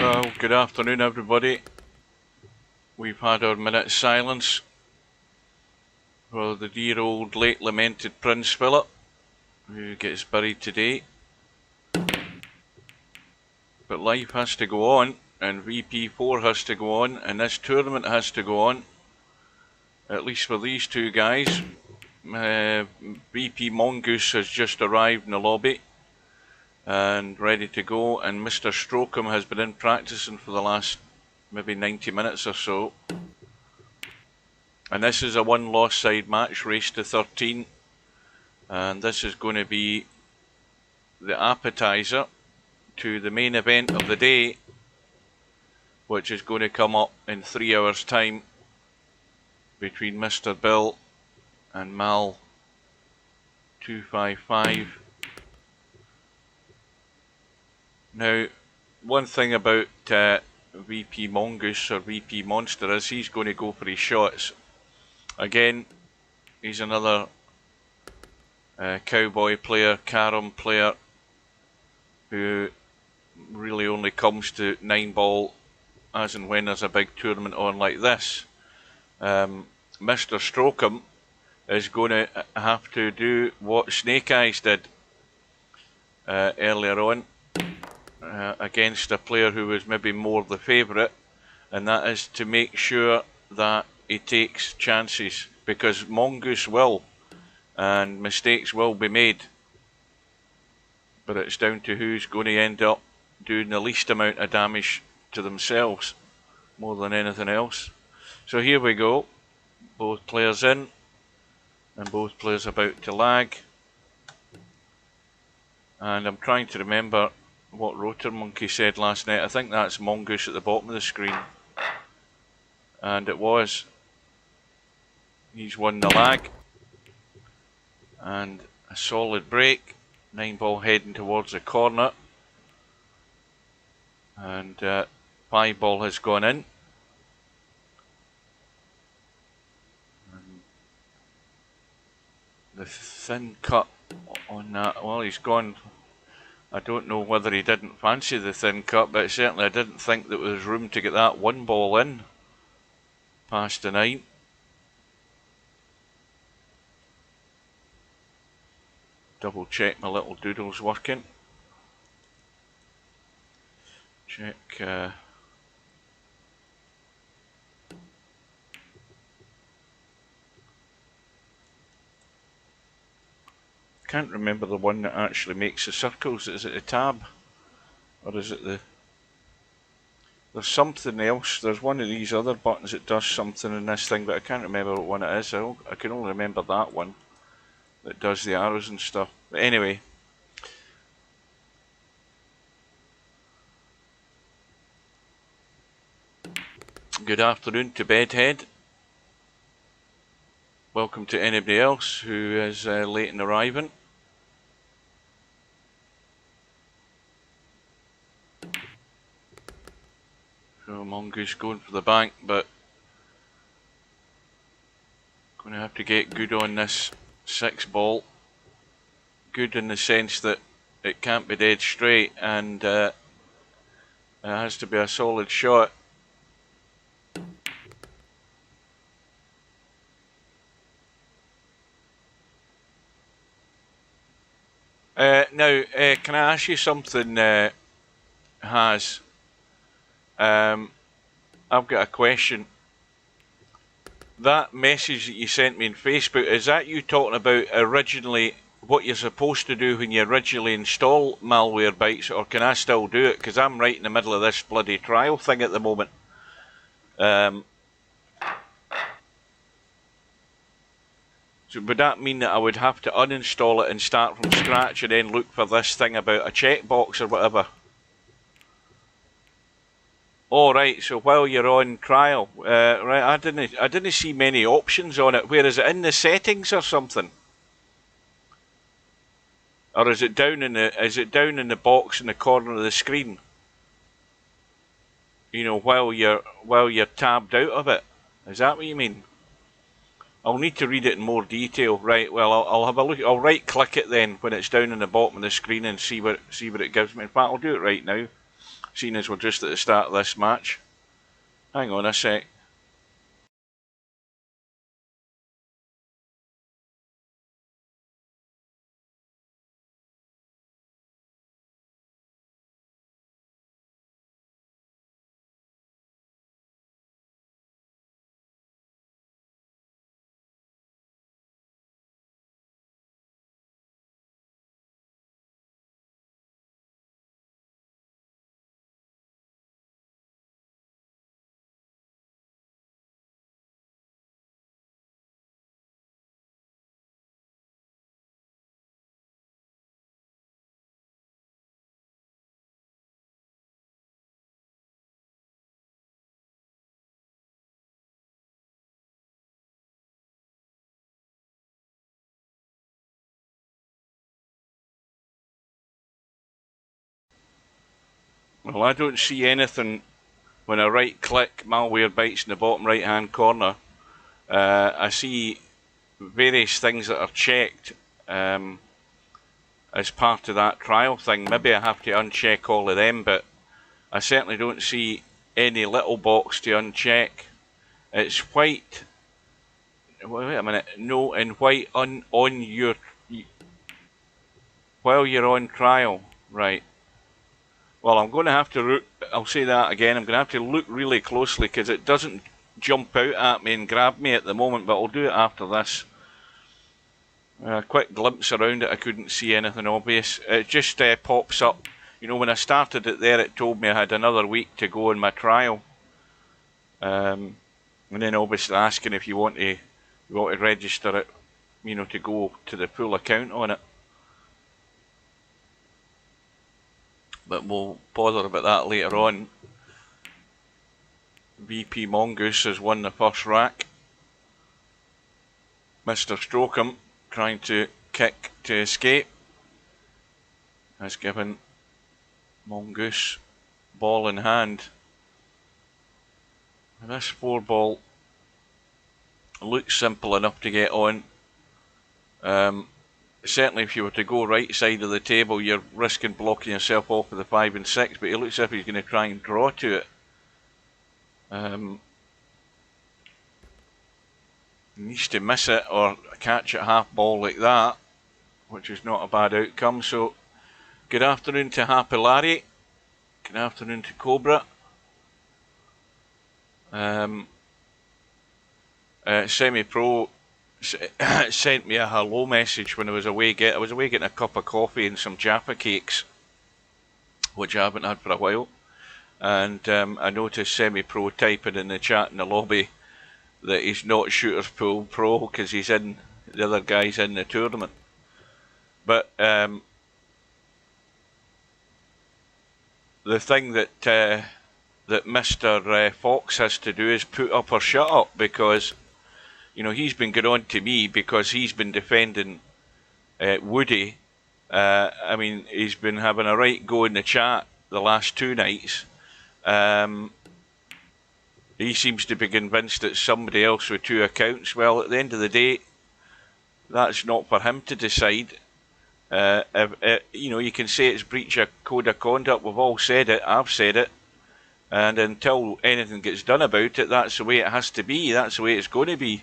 Well, good afternoon everybody. We've had our minute silence for the dear old late lamented Prince Philip, who gets buried today. But life has to go on, and VP4 has to go on, and this tournament has to go on. At least for these two guys. VPMongoose has just arrived in the lobby and ready to go, and Mr. Strokem has been in practicing for the last maybe 90 minutes or so. And this is a one-loss side match, race to 13, and this is going to be the appetizer to the main event of the day, which is going to come up in 3 hours time between Mr. Bill and Mal 255. Now, one thing about VPMongoose or VP Monster is he's going to go for his shots. Again, he's another cowboy player, carom player, who really only comes to 9-ball as and when there's a big tournament on like this. Mr. Strokem is going to have to do what Snake Eyes did earlier on against a player who was maybe more the favourite, and that is to make sure that he takes chances, because Mongoose will, and mistakes will be made, but it's down to who's going to end up doing the least amount of damage to themselves more than anything else. So here we go, both players in and both players about to lag, and I'm trying to remember what Rotor Monkey said last night. I think that's Mongoose at the bottom of the screen, and it was. He's won the lag, and a solid break. 9-ball heading towards the corner, and 5-ball has gone in. And the thin cut on that, well, he's gone. I don't know whether he didn't fancy the thin cut, but certainly I didn't think there was room to get that 1-ball in past the 9. Double check my little doodle's working. Check. Can't remember the one that actually makes the circles. Is it the tab, or is it the? There's something else. There's one of these other buttons that does something in this thing, but I can't remember what one it is. I can only remember that one that does the arrows and stuff. But anyway, good afternoon to Bedhead. Welcome to anybody else who is late in arriving. So Mongoose going for the bank, but going to have to get good on this 6-ball. Good in the sense that it can't be dead straight, and it has to be a solid shot. Now, can I ask you something, Has? I've got a question. That message that you sent me on Facebook, is that you talking about originally what you're supposed to do when you originally install malware bytes, or can I still do it? Because I'm right in the middle of this bloody trial thing at the moment. So would that mean that I would have to uninstall it and start from scratch and then look for this thing about a checkbox or whatever? Alright, so while you're on trial, right, I didn't see many options on it. Where is it, in the settings or something? Or is it down in the box in the corner of the screen? You know, while you're tabbed out of it. Is that what you mean? I'll need to read it in more detail. Right, well, I'll have a look. I'll right click it then when it's down in the bottom of the screen and see what it gives me. In fact, I'll do it right now. seeing as we're just at the start of this match. Hang on a sec. Well, I don't see anything when I right click Malwarebytes in the bottom right hand corner. I see various things that are checked as part of that trial thing. Maybe I have to uncheck all of them, but I certainly don't see any little box to uncheck. It's white. Wait a minute. No, in white on your while you're on trial, right? Well, I'm going to have to look. I'll say that again. I'm going to have to look really closely because it doesn't jump out at me and grab me at the moment. But I'll do it after this. A quick glimpse around it. I couldn't see anything obvious. It just pops up. You know, when I started it there, it told me I had another week to go in my trial. And then obviously asking if you want to register it, you know, to go to the full account on it. But we'll bother about that later on. VPMongoose has won the first rack. Mr. Strokem, trying to kick to escape, has given Mongoose ball in hand. And this 4-ball looks simple enough to get on. Certainly if you were to go right side of the table, you're risking blocking yourself off with the 5 and 6, but it looks as if he's going to try and draw to it. He needs to miss it or catch it half ball like that, which is not a bad outcome. So good afternoon to Happy Larry. Good afternoon to Cobra. Semi-Pro sent me a hello message when I was away. I was away getting a cup of coffee and some Jaffa cakes, which I haven't had for a while. And I noticed Semi-Pro typing in the chat in the lobby that he's not Shooters Pool Pro because he's in, the other guy's in the tournament. But the thing that Mr. Fox has to do is put up or shut up, because you know he's been going on to me because he's been defending Woody. I mean, he's been having a right go in the chat the last 2 nights. He seems to be convinced it's somebody else with 2 accounts. Well, at the end of the day, that's not for him to decide. You know, you can say it's breach of code of conduct. We've all said it. I've said it. And until anything gets done about it, that's the way it has to be. That's the way it's going to be.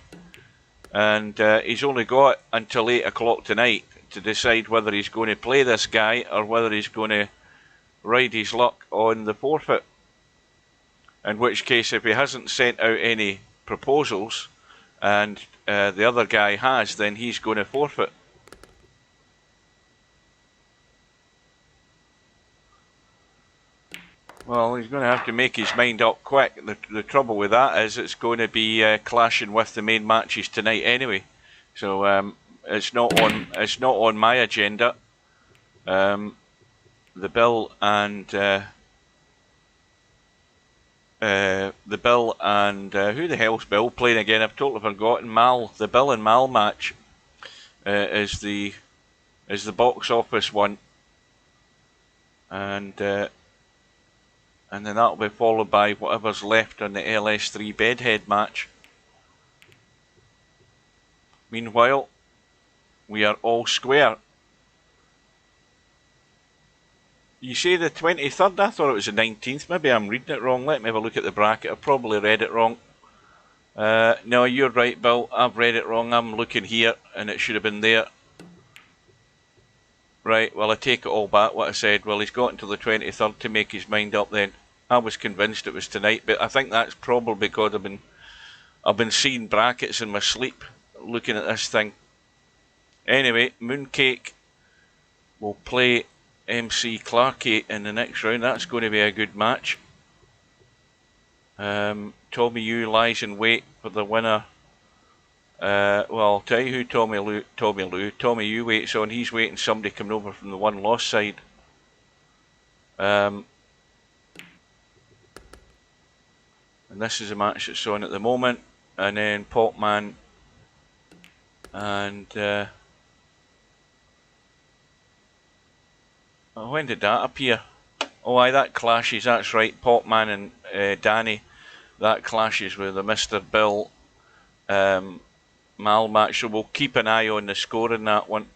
And he's only got until 8 o'clock tonight to decide whether he's going to play this guy or whether he's going to ride his luck on the forfeit. In which case, if he hasn't sent out any proposals and the other guy has, then he's going to forfeit. Well, he's going to have to make his mind up quick. The trouble with that is it's going to be clashing with the main matches tonight anyway. So it's not on my agenda. The Bill and who the hell's Bill playing again? I've totally forgotten. Mal, the Bill and Mal match is the box office one, and then that'll be followed by whatever's left on the LS3 Bedhead match. Meanwhile, we are all square. You say the 23rd? I thought it was the 19th. Maybe I'm reading it wrong. Let me have a look at the bracket. I probably read it wrong. No, you're right, Bill. I've read it wrong. I'm looking here, and it should have been there. Right, well, I take it all back what I said. Well, he's got until the 23rd to make his mind up then. I was convinced it was tonight, but I think that's probably because I've been seeing brackets in my sleep, looking at this thing. Anyway, Mooncake will play MC Clarkey in the next round. That's going to be a good match. Tommy Yu lies in wait for the winner. Well, I'll tell you who Tommy Yu waits on. He's waiting somebody coming over from the one-loss side. And this is a match that's on at the moment. And then Popman and when did that appear? Oh, aye, that clashes. That's right. Popman and Danny. That clashes with the Mr. Bill Mal match. So we'll keep an eye on the score in that one.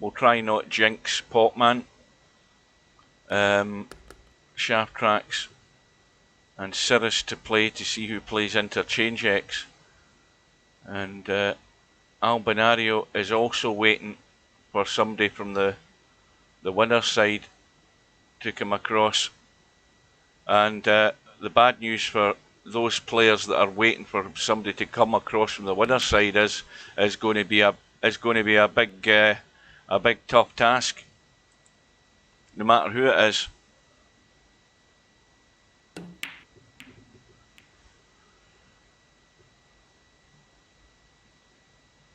We'll try not jinx Popman. Shaft Tracks and Cirrus to play to see who plays Interchange X. And Albinario is also waiting for somebody from the winner's side to come across. And the bad news for those players that are waiting for somebody to come across from the winner's side is going to be a big tough task, no matter who it is.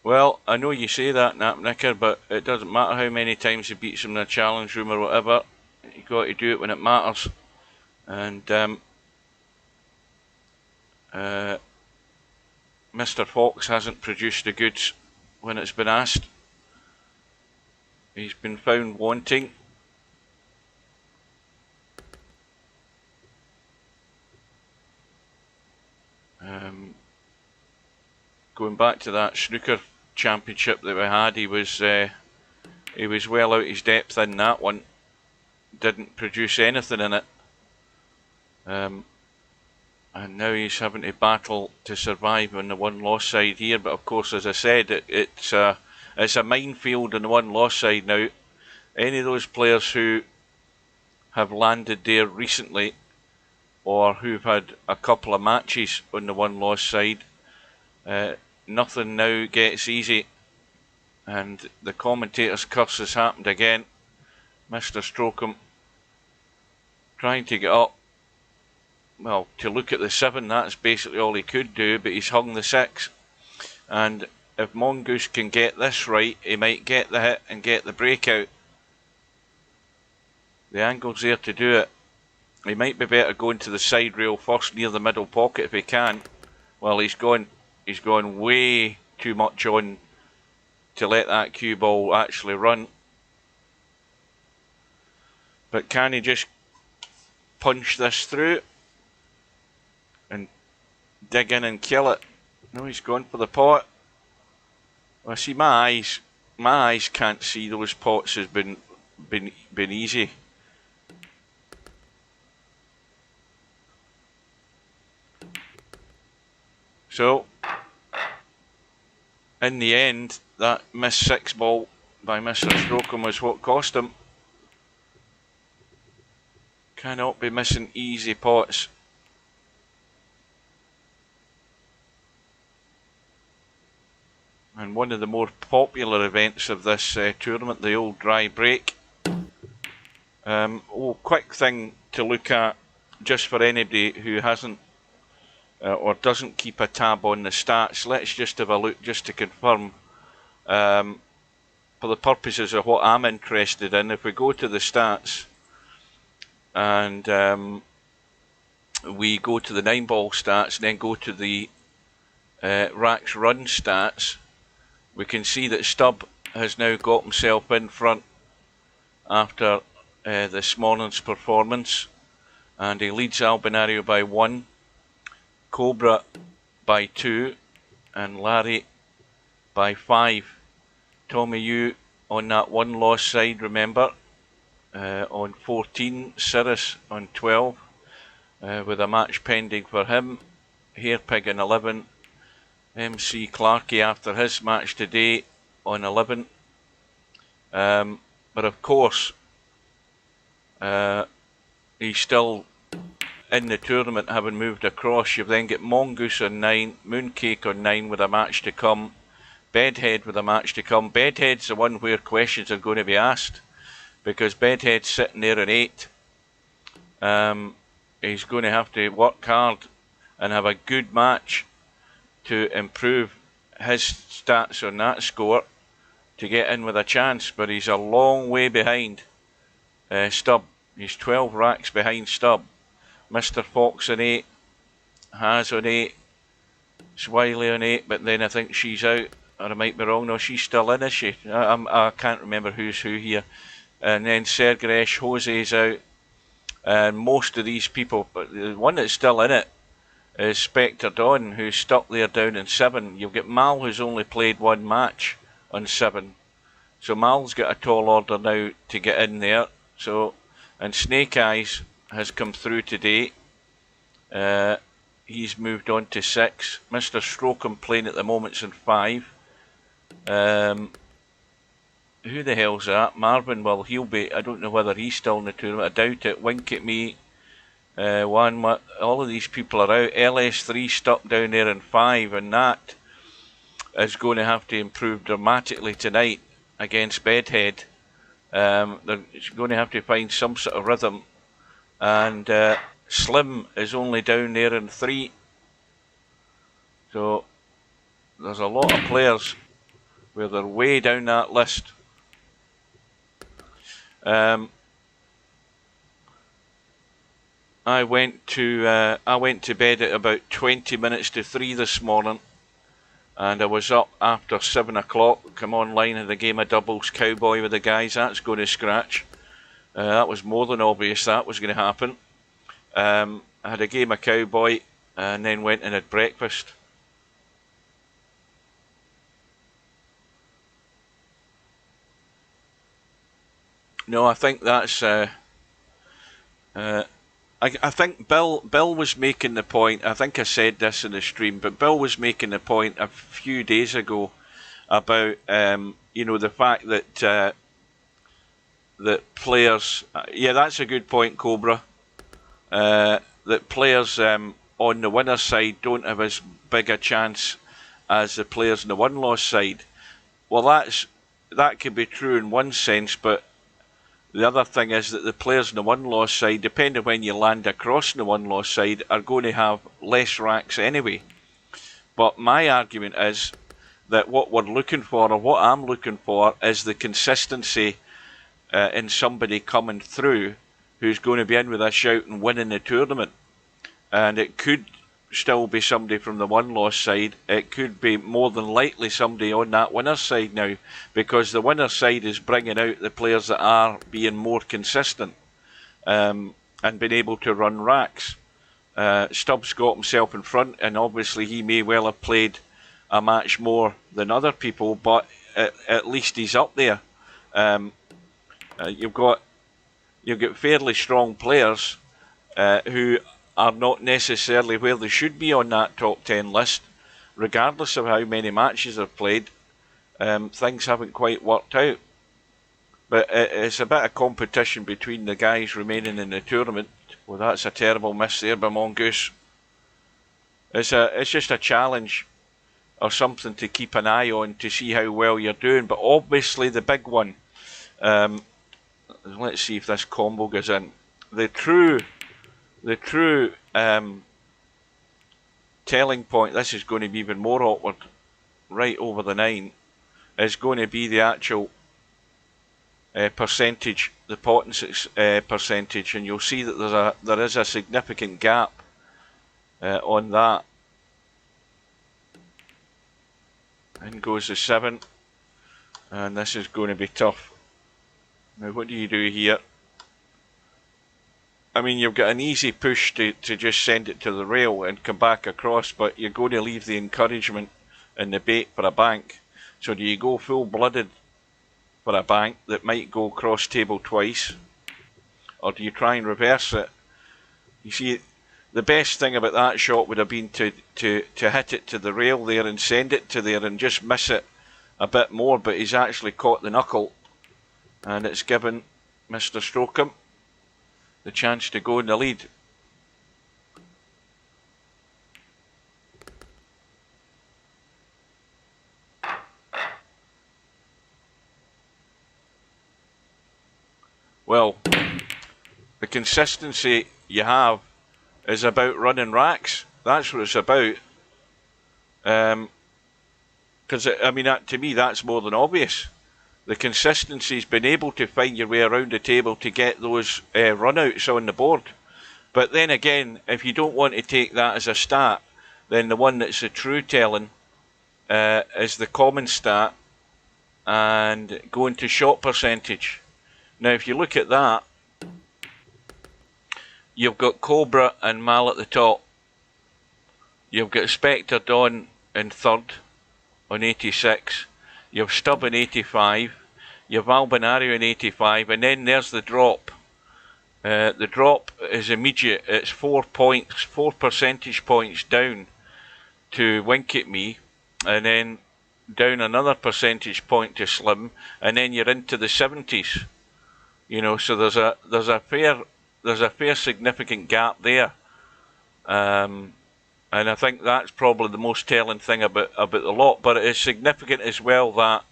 Well, I know you say that, Napnicker, but it doesn't matter how many times he beats him in a challenge room or whatever. You've got to do it when it matters. And Mr. Fox hasn't produced the goods when it's been asked. He's been found wanting. Going back to that snooker championship that we had, he was well out his depth in that one. Didn't produce anything in it. And now he's having to battle to survive on the one-loss side here. But of course, as I said, it's a minefield on the one-loss side now. Any of those players who have landed there recently, or who've had a couple of matches on the one-loss side, nothing now gets easy. And the commentator's curse has happened again. Mr. Strokem trying to get up. Well, to look at the 7, that's basically all he could do, but he's hung the 6. And if Mongoose can get this right, he might get the hit and get the breakout. The angle's there to do it. He might be better going to the side rail first, near the middle pocket if he can. Well, he's gone way too much on to let that cue ball actually run. But can he just punch this through and dig in and kill it? No, he's gone for the pot. Well, see, my eyes can't see those pots has been easy. So, in the end, that missed 6 ball by Mr. Strokem was what cost him. Cannot be missing easy pots. And one of the more popular events of this tournament, the old dry break. Quick thing to look at, just for anybody who hasn't or doesn't keep a tab on the stats. Let's just have a look just to confirm, for the purposes of what I'm interested in. If we go to the stats and we go to the 9-ball stats and then go to the Rack's run stats, we can see that Stubb has now got himself in front after this morning's performance, and he leads Albinario by 1, Cobra by 2, and Larry by 5. Tommy Yu on that one-loss side, remember. on 14, Cirrus on 12, with a match pending for him. Hairpig on 11, MC Clarkey after his match today on 11. But of course, he's still in the tournament, having moved across. You've then got Mongoose on 9, Mooncake on 9 with a match to come, Bedhead with a match to come. Bedhead's the one where questions are going to be asked, because Bedhead's sitting there at 8. He's going to have to work hard and have a good match to improve his stats on that score to get in with a chance, but he's a long way behind Stubb. He's 12 racks behind Stubb. Mr. Fox on 8, Has on 8, Swiley on 8, but then I think she's out, or I might be wrong. No, she's still in, is she? I can't remember who's who here. And then Sergresh, Jose's out, and most of these people, but the one that's still in it is Spectre Dawn, who's stuck there down in 7. You've got Mal, who's only played one match on 7. So Mal's got a tall order now to get in there. So, and Snake Eyes has come through today. He's moved on to 6. Mr. Strokem playing at the moment's in 5. Who the hell's that? Marvin, well, he'll be, I don't know whether he's still in the tournament. I doubt it. Wink at me. All of these people are out. LS3 stuck down there in 5, and that is going to have to improve dramatically tonight against Bedhead. They're going to have to find some sort of rhythm. And Slim is only down there in 3. So there's a lot of players where they're way down that list. I went to bed at about 20 minutes to 3 this morning, and I was up after 7 o'clock. Come online in the game of doubles cowboy with the guys. That's going to scratch. That was more than obvious that was going to happen. I had a game of cowboy and then went and had breakfast. No, I think that's. I think Bill was making the point. I think I said this in the stream, but Bill was making the point a few days ago about the fact that that players. Yeah, that's a good point, Cobra. That players on the winner's side don't have as big a chance as the players on the win-loss side. Well, that could be true in one sense, but the other thing is that the players on the one-loss side, depending on when you land across on the one-loss side, are going to have less racks anyway. But my argument is that what we're looking for, or what I'm looking for, is the consistency in somebody coming through who's going to be in with a shout and winning the tournament. And it could still be somebody from the one-loss side. It could be more than likely somebody on that winner's side now, because the winner's side is bringing out the players that are being more consistent and being able to run racks. Stubbs got himself in front, and obviously he may well have played a match more than other people, but at least he's up there. You've got fairly strong players who are not necessarily where they should be on that top 10 list, regardless of how many matches they've played. Things haven't quite worked out. But it's a bit of competition between the guys remaining in the tournament. Well, that's a terrible miss there by Mongoose. It's just a challenge or something to keep an eye on to see how well you're doing. But obviously the big one, let's see if this combo goes in. The true telling point, this is going to be even more awkward, right over the 9, is going to be the actual percentage, the potence percentage, and you'll see that there is a significant gap on that. In goes the 7, and this is going to be tough. Now what do you do here? I mean, you've got an easy push to just send it to the rail and come back across, but you're going to leave the encouragement and the bait for a bank. So do you go full-blooded for a bank that might go cross table twice, or do you try and reverse it? You see, the best thing about that shot would have been to hit it to the rail there and send it to there and just miss it a bit more, but he's actually caught the knuckle, and it's given Mr. Strokem the chance to go in the lead. Well, the consistency you have is about running racks. That's what it's about. Because, I mean, to me, that's more than obvious. The consistency's been able to find your way around the table to get those runouts on the board. But then again, if you don't want to take that as a stat, then the one that's a true telling is the common stat and going to shot percentage. Now, if you look at that, you've got Cobra and Mal at the top. You've got Spectre Dawn in third on 86. You've Stubb in 85. You've Albinario in 85. And then there's the drop. The drop is immediate. It's 4 points, 4 percentage points down to Wink at Me. And then down another percentage point to Slim. And then you're into the 70s. You know, so there's a fair significant gap there. And I think that's probably the most telling thing about the lot. But it is significant as well that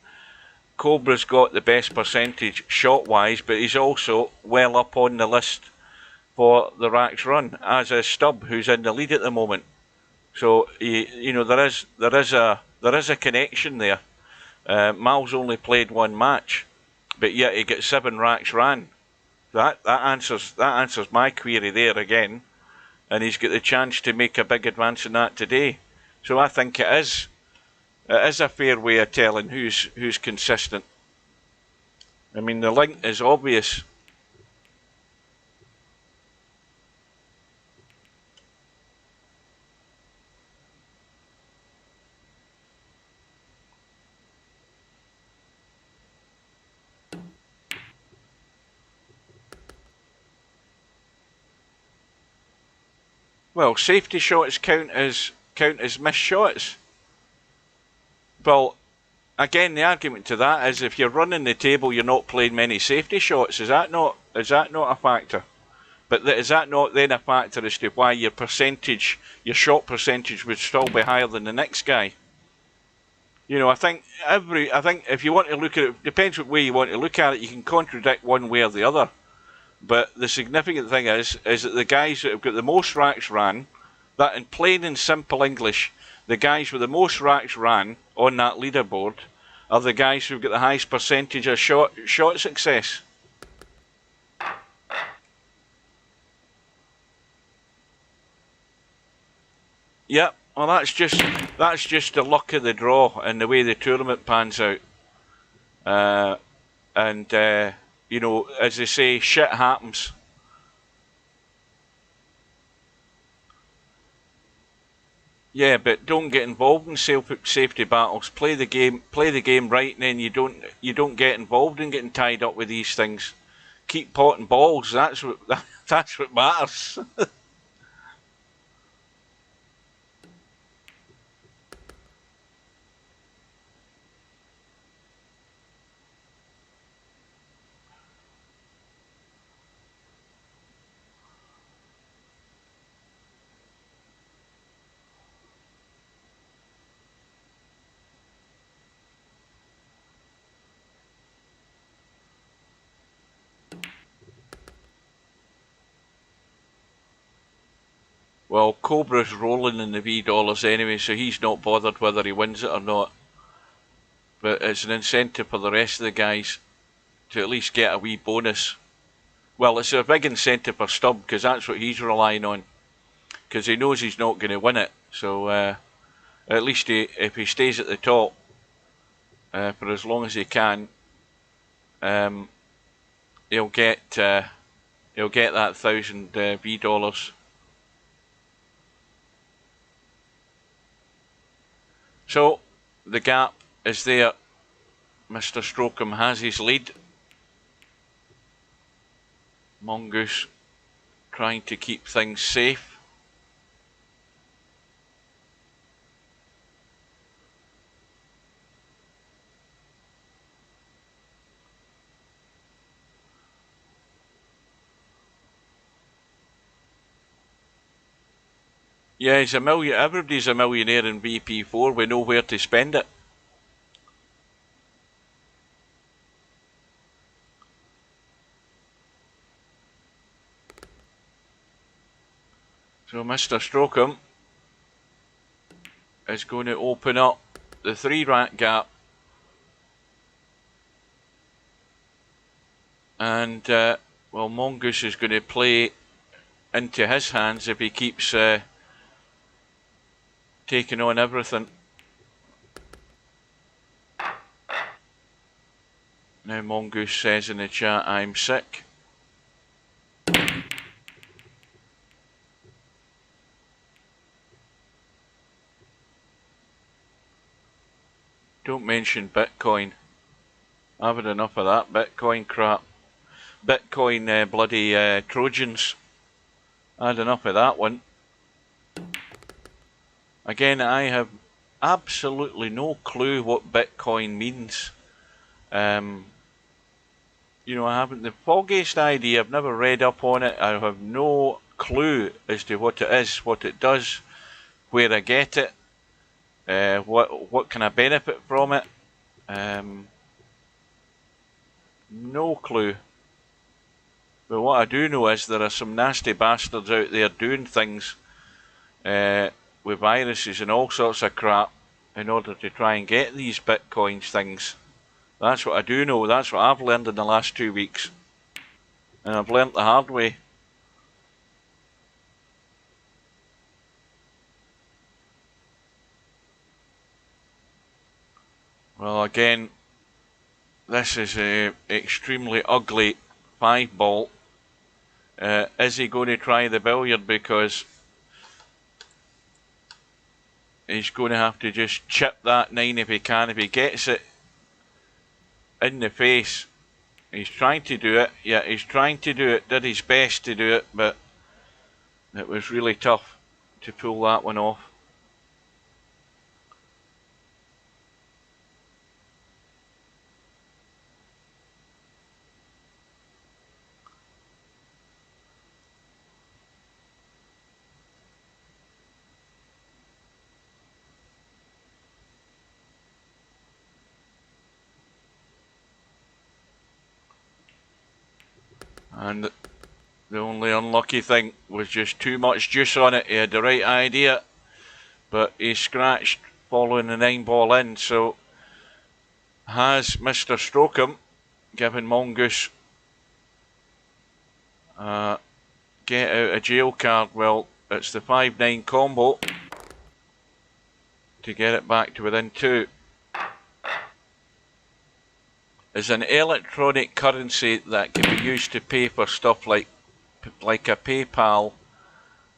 Cobra's got the best percentage shot-wise, but he's also well up on the list for the racks run, as is Stubb, who's in the lead at the moment. So you know there is a connection there. Mal's only played one match, but yet he gets 7 racks ran. That answers my query there again, and he's got the chance to make a big advance in that today. So I think it is a fair way of telling who's consistent. I mean, the link is obvious. Well, safety shots count as missed shots. Well, again, the argument to that is if you're running the table, you're not playing many safety shots. Is that not a factor? But is that not then a factor as to why your shot percentage would still be higher than the next guy? You know, I think if you want to look at it, depends what way you want to look at it. You can contradict one way or the other. But the significant thing is that the guys that have got the most racks ran, that in plain and simple English, the guys with the most racks ran on that leaderboard are the guys who've got the highest percentage of shot success. Yep, well that's just the luck of the draw and the way the tournament pans out. You know, as they say, shit happens. Yeah, but don't get involved in safety battles. Play the game right, and then you don't get involved in getting tied up with these things. Keep potting balls. That's what matters. Well, Cobra's rolling in the $V anyway, so he's not bothered whether he wins it or not. But it's an incentive for the rest of the guys to at least get a wee bonus. Well, it's a big incentive for Stubb, because that's what he's relying on. Because he knows he's not going to win it. So, at least if he stays at the top for as long as he can, he'll get that $1,000 V. So, the gap is there. Mr. Strokem has his lead. Mongoose trying to keep things safe. Yeah, he's a million. Everybody's a millionaire in VP4. We know where to spend it. So Mr. Strokem is going to open up the 3-rack gap. And, well, Mongoose is going to play into his hands if he keeps taking on everything. Now Mongoose says in the chat, I'm sick. Don't mention Bitcoin. I've had enough of that Bitcoin crap. Bitcoin bloody Trojans. I had enough of that one. Again, I have absolutely no clue what Bitcoin means. You know, I haven't the foggiest idea. I've never read up on it. I have no clue as to what it is, what it does, where I get it, what can I benefit from it. No clue. But what I do know is there are some nasty bastards out there doing things with viruses and all sorts of crap in order to try and get these Bitcoins things. That's what I do know. That's what I've learned in the last 2 weeks. And I've learnt the hard way. Well, again, this is a extremely ugly 5-ball. Is he going to try the billiard? Because he's going to have to just chip that 9 if he can. If he gets it in the face, he's trying to do it. Yeah, he's trying to do it. Did his best to do it, but it was really tough to pull that one off. And the only unlucky thing was just too much juice on it. He had the right idea, but he scratched following the 9-ball in. So has Mr. Strokem given Mongoose get out a jail card? Well, it's the 5-9 combo to get it back to within 2. Is an electronic currency that can be used to pay for stuff like a PayPal,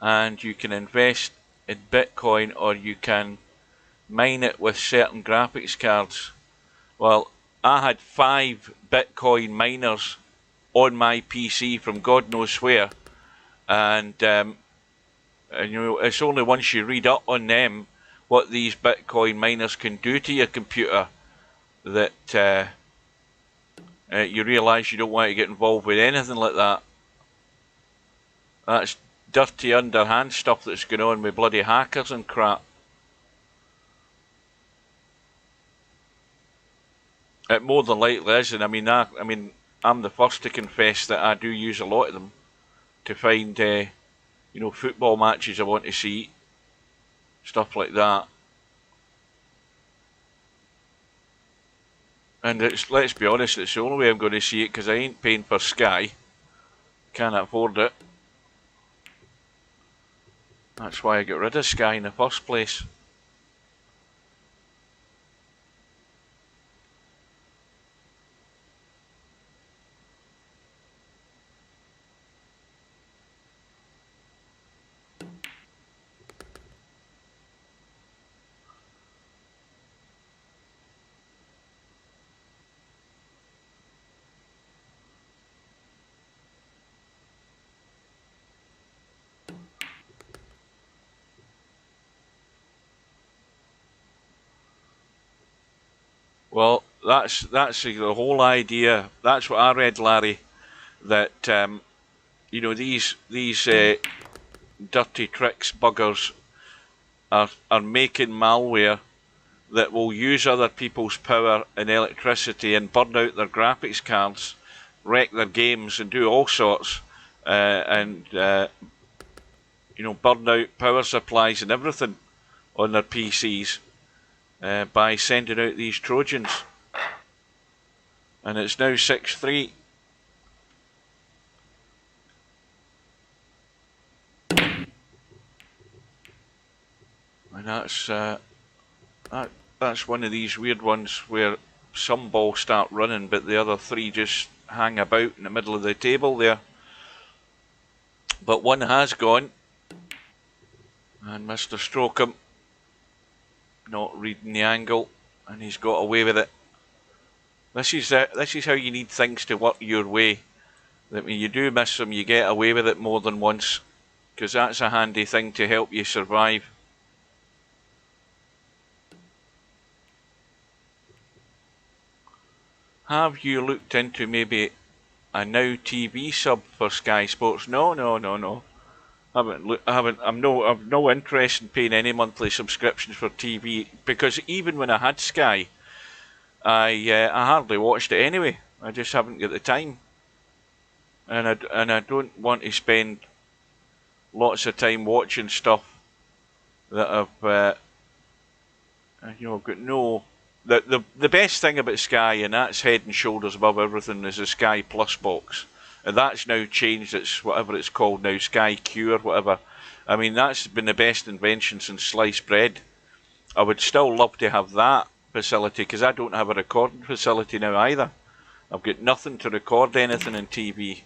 and you can invest in Bitcoin or you can mine it with certain graphics cards. Well, I had 5 Bitcoin miners on my PC from God knows where, and you know, it's only once you read up on them what these Bitcoin miners can do to your computer that you realise you don't want to get involved with anything like that. That's dirty underhand stuff that's going on with bloody hackers and crap. It more than likely is, and I mean, I'm the first to confess that I do use a lot of them to find, you know, football matches I want to see, stuff like that. And let's be honest, it's the only way I'm going to see it because I ain't paying for Sky. Can't afford it. That's why I got rid of Sky in the first place. Well, that's the whole idea. That's what I read, Larry. That you know, these dirty tricks buggers are making malware that will use other people's power and electricity and burn out their graphics cards, wreck their games, and do all sorts, and you know, burn out power supplies and everything on their PCs by sending out these Trojans. And it's now 6-3. And that's one of these weird ones where some balls start running, but the other three just hang about in the middle of the table there. But one has gone, and Mr. Strokem not reading the angle, and he's got away with it. This is how you need things to work your way. That when you do miss them, you get away with it more than once, because that's a handy thing to help you survive. Have you looked into maybe a Now TV sub for Sky Sports? No. I've no interest in paying any monthly subscriptions for TV, because even when I had Sky, I hardly watched it anyway. I just haven't got the time, and I don't want to spend lots of time watching stuff that I've you know, got no. The best thing about Sky, and that's head and shoulders above everything, is the Sky Plus box. And that's now changed, it's whatever it's called now, Sky Q or whatever. I mean, that's been the best invention since sliced bread. I would still love to have that facility, because I don't have a recording facility now either. I've got nothing to record anything in TV.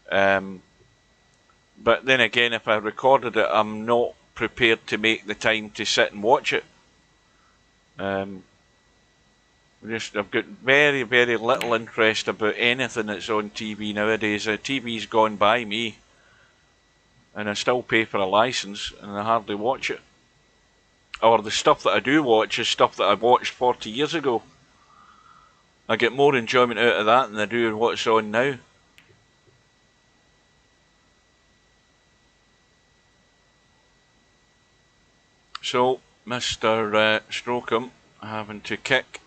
But then again, if I recorded it, I'm not prepared to make the time to sit and watch it. I've got very, very little interest about anything that's on TV nowadays. TV's gone by me, and I still pay for a license, and I hardly watch it. Or the stuff that I do watch is stuff that I watched 40 years ago. I get more enjoyment out of that than I do in what's on now. So, Mr. Strokem having to kick,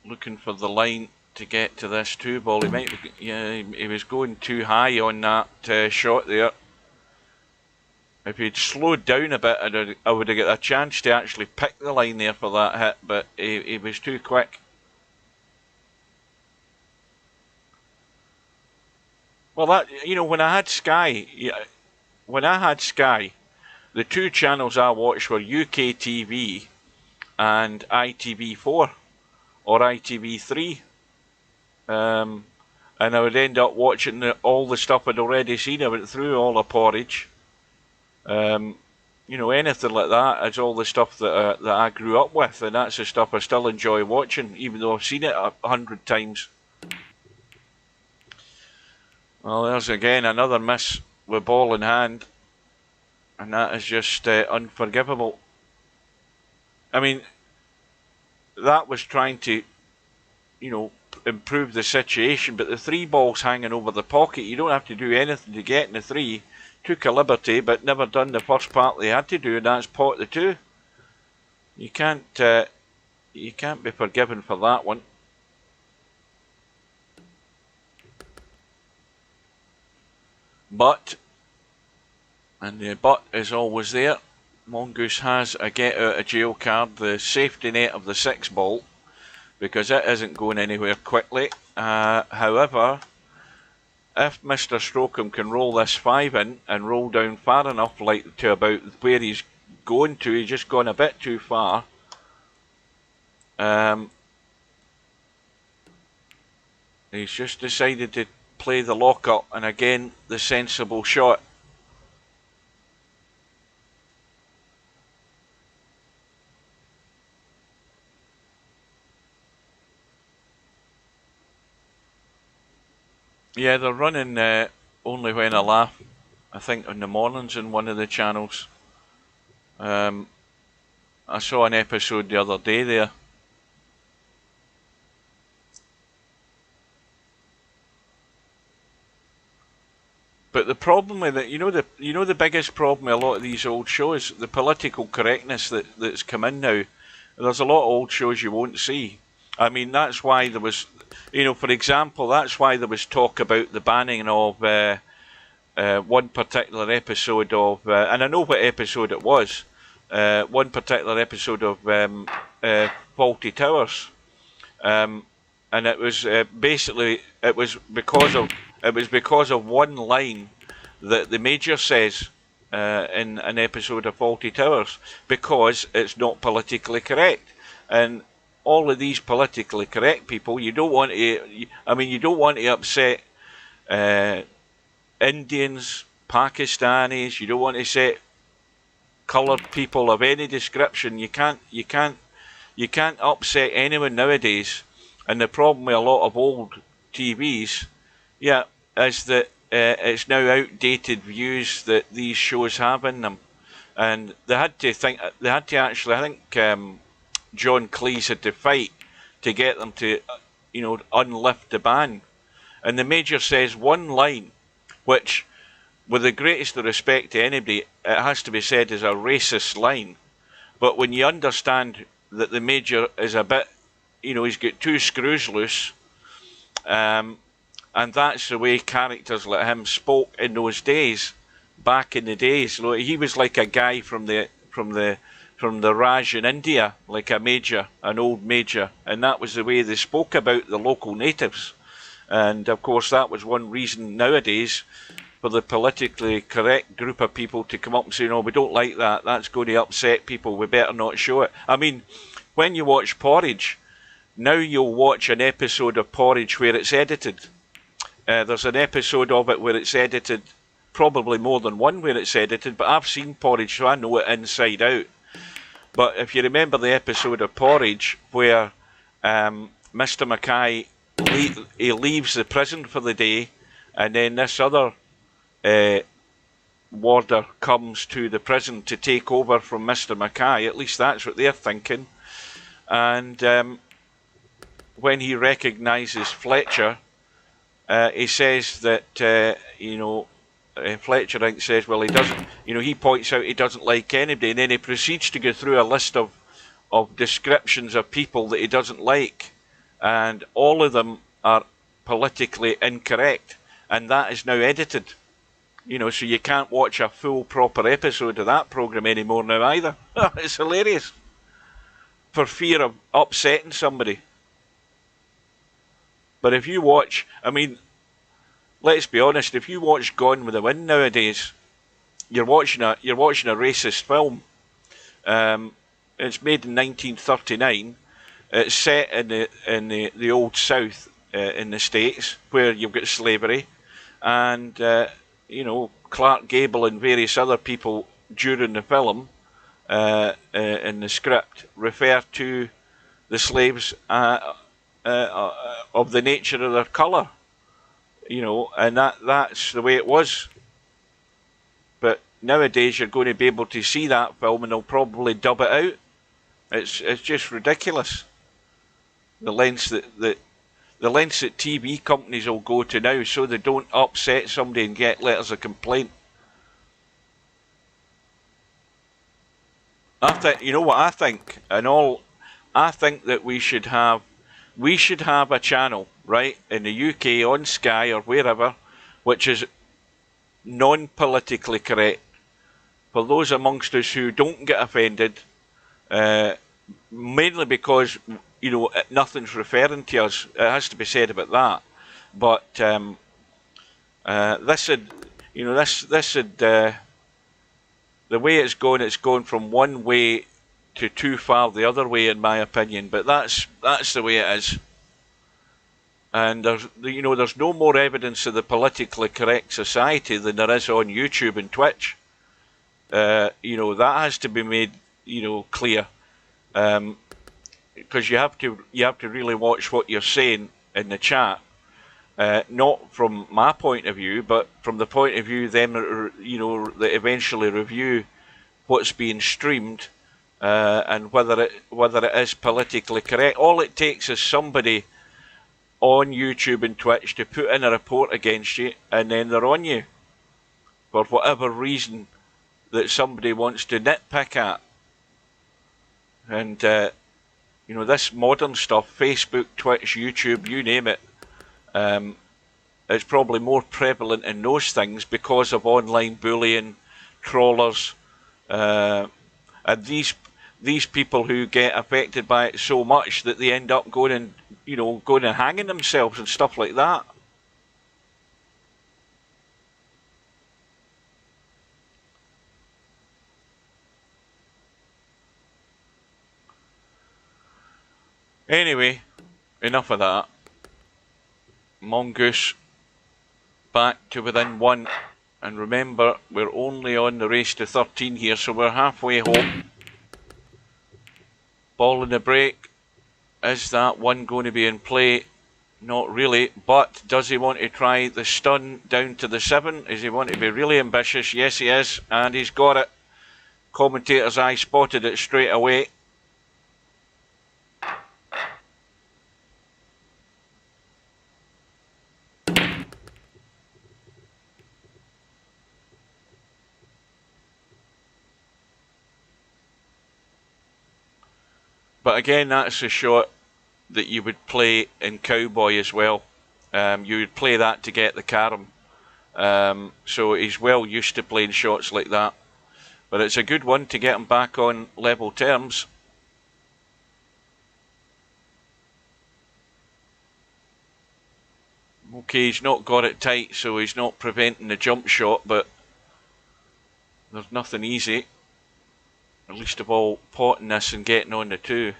looking for the line to get to this 2-ball. He might be, yeah, he was going too high on that shot there. If he'd slowed down a bit, I would have got a chance to actually pick the line there for that hit, but he was too quick. Well, that, you know, when I had Sky, the two channels I watched were UK TV and ITV4 or ITV3, and I would end up watching all the stuff I'd already seen. I went through all the porridge. You know, anything like that is all the stuff that I grew up with, and that's the stuff I still enjoy watching, even though I've seen it 100 times. Well, there's again another miss with ball in hand, and that is just unforgivable. I mean, that was trying to, you know, improve the situation, but the 3 balls hanging over the pocket, you don't have to do anything to get in the 3. Took a liberty, but never done the first part they had to do, and that's pot the 2. You can't be forgiven for that one. But, and the but is always there, Mongoose has a get out of jail card, the safety net of the 6-ball, because it isn't going anywhere quickly. However, if Mr. Strokem can roll this 5 in and roll down far enough, like to about where he's going to, he's just gone a bit too far. He's just decided to play the lock-up, and again, the sensible shot. Yeah, they're running Only When I Laugh, I think, in the mornings in one of the channels. I saw an episode the other day there. But the problem with it, the biggest problem with a lot of these old shows, the political correctness that's come in now. There's a lot of old shows you won't see. I mean, that's why there was, for example, that's why there was talk about the banning of one particular episode of, and I know what episode it was, one particular episode of Fawlty Towers, and it was basically it was because of one line that the Major says in an episode of Fawlty Towers, because it's not politically correct. And all of these politically correct people, you don't want to upset Indians, Pakistanis. You don't want to set coloured people of any description. You can't upset anyone nowadays. And the problem with a lot of old TVs, is that it's now outdated views that these shows have in them, and they had to actually, I think John Cleese had to fight to get them to, unlift the ban. And the Major says one line, which, with the greatest of respect to anybody, it has to be said is a racist line. But when you understand that the Major is a bit, he's got two screws loose, and that's the way characters like him spoke in those days, back in the days. He was like a guy from the Raj in India, like a major, an old major, and that was the way they spoke about the local natives. And of course, that was one reason nowadays for the politically correct group of people to come up and say, no, we don't like that, that's going to upset people, we better not show it. I mean, when you watch Porridge, now you'll watch an episode of Porridge where it's edited. There's an episode of it where it's edited, probably more than one where it's edited, but I've seen Porridge, so I know it inside out. But if you remember the episode of Porridge where Mr. Mackay leaves the prison for the day, and then this other warder comes to the prison to take over from Mr. Mackay, at least that's what they're thinking. And when he recognises Fletcher, he says that, Fletcher, I think, says, well, he doesn't, he points out he doesn't like anybody, and then he proceeds to go through a list of descriptions of people that he doesn't like, and all of them are politically incorrect, and that is now edited. So you can't watch a full, proper episode of that programme anymore now either. It's hilarious. For fear of upsetting somebody. But if you watch, let's be honest, if you watch Gone with the Wind nowadays, you're watching a racist film. It's made in 1939. It's set in the old South in the States, where you've got slavery, and Clark Gable and various other people during the film in the script refer to the slaves of the nature of their colour, and that's the way it was. But nowadays you're going to be able to see that film and they'll probably dub it out. It's just ridiculous. The lengths that TV companies will go to now so they don't upset somebody and get letters of complaint. I think, what I think, I think that we should have a channel, right, in the UK on Sky or wherever, which is non-politically correct. For those amongst us who don't get offended, mainly because, nothing's referring to us, it has to be said about that. But the way it's going from one way to too far the other way, in my opinion. But that's the way it is. And there's no more evidence of the politically correct society than there is on YouTube and Twitch. That has to be made clear, because you have to really watch what you're saying in the chat, not from my point of view, but from the point of view them that eventually review what's being streamed, and whether it is politically correct. All it takes is somebody on YouTube and Twitch to put in a report against you, and then they're on you for whatever reason that somebody wants to nitpick at. And you know, this modern stuff, Facebook, Twitch, YouTube, you name it, it's probably more prevalent in those things because of online bullying, trawlers, and these people who get affected by it so much that they end up going and hanging themselves and stuff like that. Anyway, enough of that. Mongoose back to within 1, and remember, we're only on the race to 13 here, so we're halfway home. Ball in the break. Is that one going to be in play? Not really, but does he want to try the stun down to the 7? Is he want to be really ambitious? Yes, he is, and he's got it. Commentator's eye spotted it straight away. But again, that's a shot that you would play in Cowboy as well. You would play that to get the carom. So he's well used to playing shots like that. But it's a good one to get him back on level terms. Okay, he's not got it tight, so he's not preventing the jump shot, but there's nothing easy. Least of all, potting this and getting on the 2.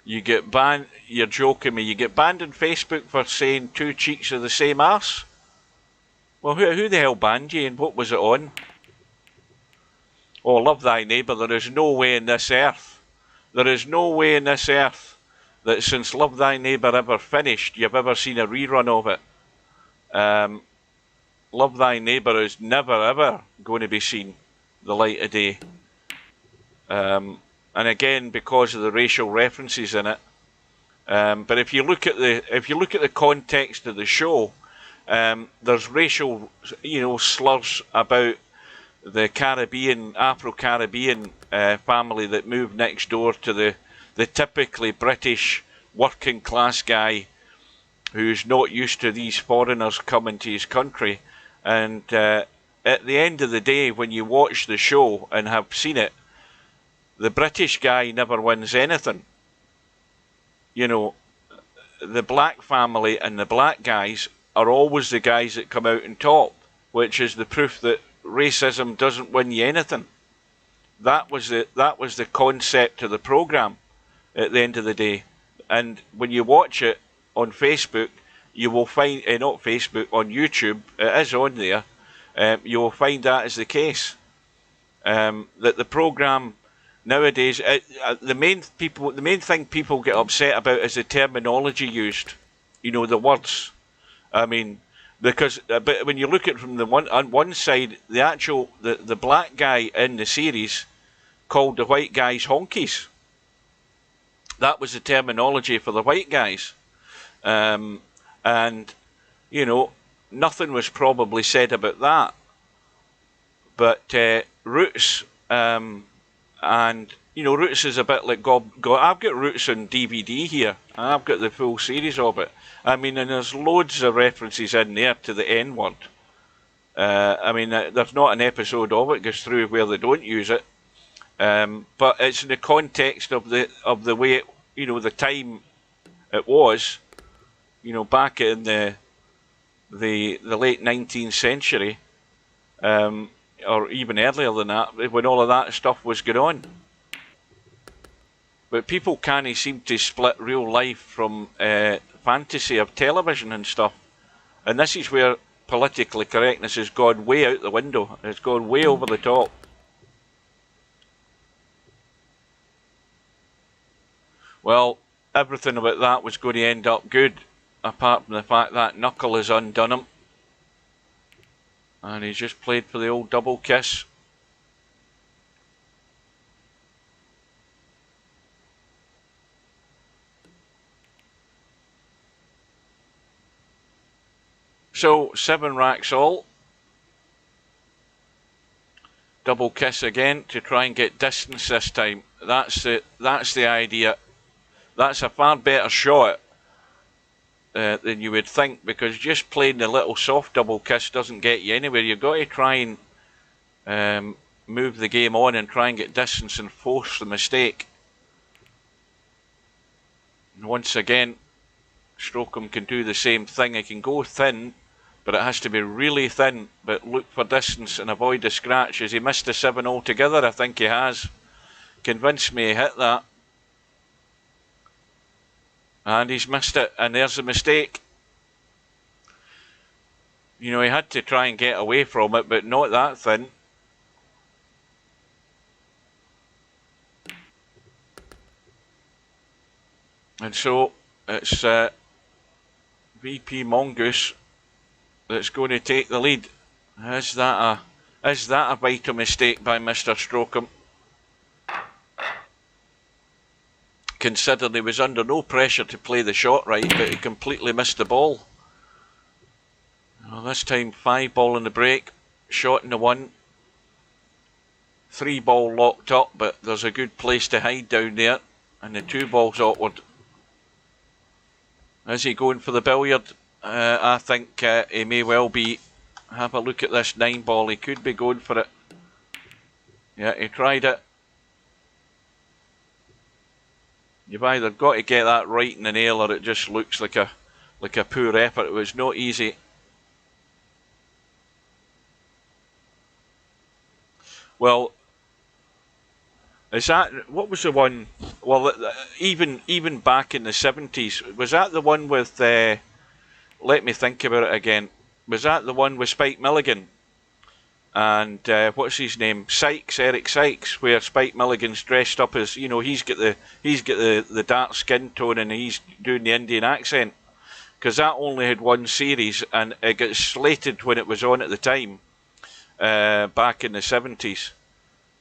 You get banned. You're joking me. You get banned on Facebook for saying 2 cheeks of the same arse? Well, who the hell banned you, and what was it on? Oh, love thy neighbour. There is no way in this earth. There is no way in this earth that since Love Thy Neighbour ever finished, you've ever seen a rerun of it. Love Thy Neighbour is never ever going to be seen the light of day. And again, because of the racial references in it. But if you look at the context of the show, there's racial, slurs about the Caribbean, Afro-Caribbean family that moved next door to the typically British working class guy who's not used to these foreigners coming to his country. And at the end of the day, when you watch the show and have seen it, the British guy never wins anything. The black family and the black guys are always the guys that come out on top, which is the proof that racism doesn't win you anything. That was the concept of the programme at the end of the day. And when you watch it on Facebook, you will find, not Facebook, on YouTube, it is on there, you will find that is the case. That the programme nowadays, the main thing people get upset about is the terminology used. The words. I mean, because but when you look at it from on one side, the black guy in the series called the white guys honkies. That was the terminology for the white guys, and nothing was probably said about that. But Roots, and Roots is a bit like God. I've got Roots on DVD here, and I've got the full series of it. I mean, and there's loads of references in there to the N-word. There's not an episode of it goes through where they don't use it, but it's in the context of the way it, the time it was, back in the late 19th century, or even earlier than that, when all of that stuff was going on. But people can't seem to split real life from fantasy of television and stuff. And this is where politically correctness has gone way out the window. It's gone way over the top. Well, everything about that was going to end up good, apart from the fact that Knuckle has undone him. And he's just played for the old double kiss. So 7 racks all. Double kiss again to try and get distance this time. That's the idea. That's a far better shot than you would think, because just playing the little soft double kiss doesn't get you anywhere. You've got to try and move the game on and try and get distance and force the mistake. And once again, Strokem can do the same thing. He can go thin, but it has to be really thin, but look for distance and avoid the scratch. Has he missed the 7 altogether? I think he has. Convinced me he hit that. And he's missed it, and there's the mistake. You know, he had to try and get away from it, but not that thin. And so it's VPMongoose that's going to take the lead. Is that a vital mistake by Mr. Strokem? Considering he was under no pressure to play the shot right, but he completely missed the ball. Well, this time 5 ball in the break, shot in the 1. 3 ball locked up, but there's a good place to hide down there. And the 2 ball's awkward. Is he going for the billiard? I think he may well be. Have a look at this 9 ball. He could be going for it. Yeah, he tried it. You've either got to get that right in the nail, or it just looks like a poor effort. It was not easy. Well, is that, what was the one? Well, even back in the 70s, was that the one with? Let me think about it again. Was that the one with Spike Milligan? And what's his name? Sykes, Eric Sykes, where Spike Milligan's dressed up as, you know, he's got the dark skin tone and he's doing the Indian accent. Because that only had 1 series, and it got slated when it was on at the time, back in the 70s.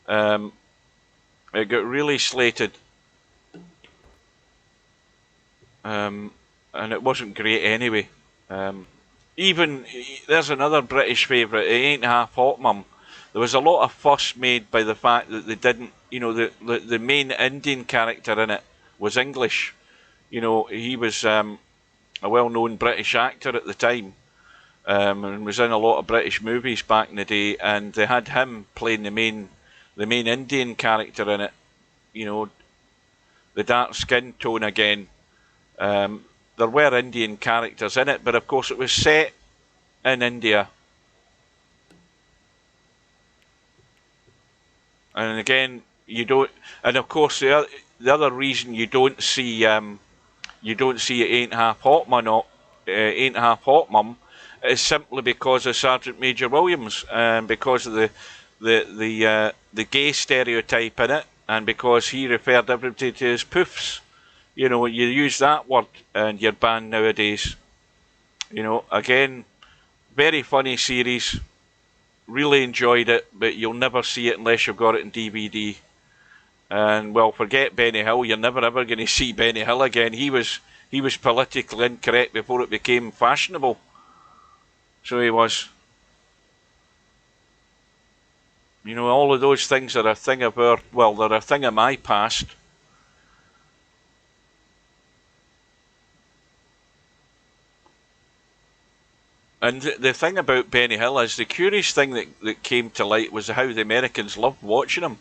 It got really slated, and it wasn't great anyway. Even, there's another British favourite, It Ain't Half Hot Mum. There was a lot of fuss made by the fact that they didn't, you know, the main Indian character in it was English. You know, he was a well-known British actor at the time, and was in a lot of British movies back in the day, and they had him playing the main Indian character in it. You know, the dark skin tone again. There were Indian characters in it, but of course it was set in India. And again, you don't. And of course, the other reason you don't see It Ain't Half Hot Mum, Ain't Half Hot Mum, is simply because of Sergeant Major Williams, and because of the gay stereotype in it, and because he referred everybody to his poofs. You know, you use that word in your band nowadays. You know, again, very funny series. Really enjoyed it, but you'll never see it unless you've got it in DVD. And, well, forget Benny Hill. You're never ever going to see Benny Hill again. He was politically incorrect before it became fashionable. So he was. You know, all of those things are a thing of they're a thing of my past. And the thing about Benny Hill is, the curious thing that came to light was how the Americans loved watching him.